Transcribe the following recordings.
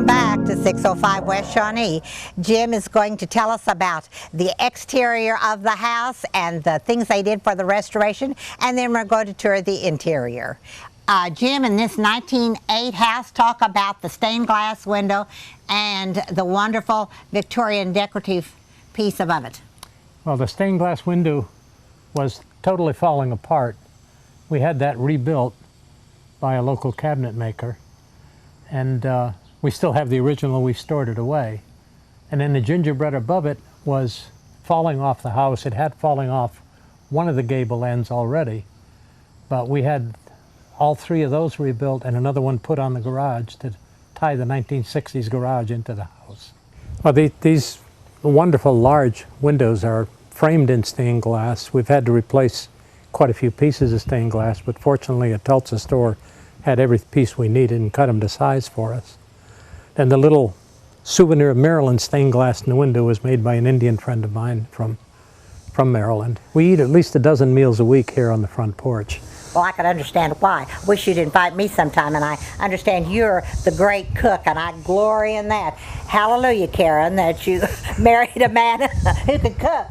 back to 605 West Shawnee. Jim is going to tell us about the exterior of the house and the things they did for the restoration, and then we're going to tour the interior. Jim, in this 1908 house, talk about the stained glass window and the wonderful Victorian decorative piece above it. Well, the stained glass window was totally falling apart. We had that rebuilt by a local cabinet maker, and we still have the original. We stored it away. And then the gingerbread above it was falling off the house. It had falling off one of the gable ends already, but we had all three of those rebuilt and another one put on the garage to tie the 1960s garage into the house. Well, these wonderful large windows are framed in stained glass. We've had to replace quite a few pieces of stained glass, but fortunately a Tulsa store had every piece we needed and cut them to size for us. And the little souvenir of Maryland stained glass in the window was made by an Indian friend of mine from Maryland. We eat at least a dozen meals a week here on the front porch. Well, I can understand why. Wish you'd invite me sometime, and I understand you're the great cook, and I glory in that. Hallelujah, Karen, that you married a man who could cook.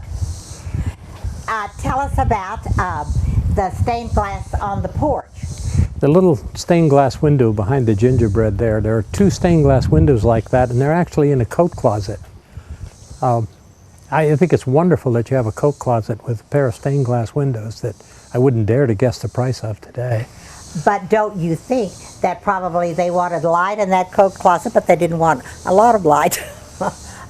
Tell us about the stained glass on the porch. The little stained glass window behind the gingerbread there are two stained glass windows like that, and they're actually in a coat closet. I think it's wonderful that you have a coat closet with a pair of stained glass windows that I wouldn't dare to guess the price of today. But don't you think that probably they wanted light in that coat closet, but they didn't want a lot of light?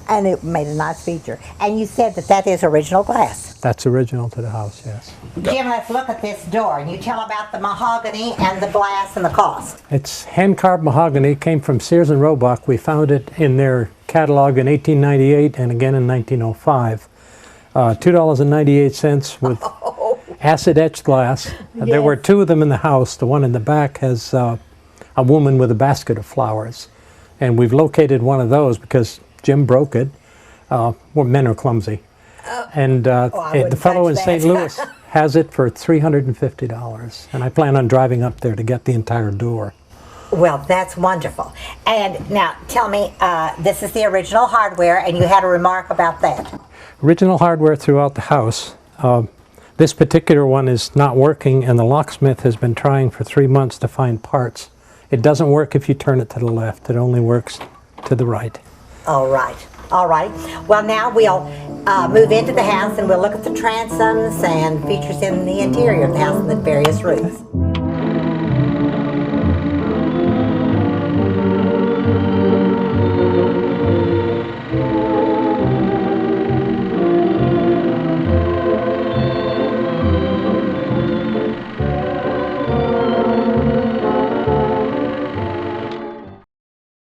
And it made a nice feature. And you said that that is original glass. That's original to the house, yes. Jim, let's look at this door, and you tell about the mahogany and the glass and the cost. It's hand-carved mahogany. It came from Sears and Roebuck. We found it in their catalog in 1898 and again in 1905. $2.98 with acid-etched glass. Yes. There were two of them in the house. The one in the back has a woman with a basket of flowers. And we've located one of those because Jim broke it. Well, men are clumsy. And the fellow in St. Louis has it for $350. And I plan on driving up there to get the entire door. Well, that's wonderful. And now, tell me, this is the original hardware, and you had a remark about that. Original hardware throughout the house. This particular one is not working, and the locksmith has been trying for 3 months to find parts. It doesn't work if you turn it to the left. It only works to the right. All right. All right. Well, now we'll move into the house, and we'll look at the transoms and features in the interior of the house and the various rooms.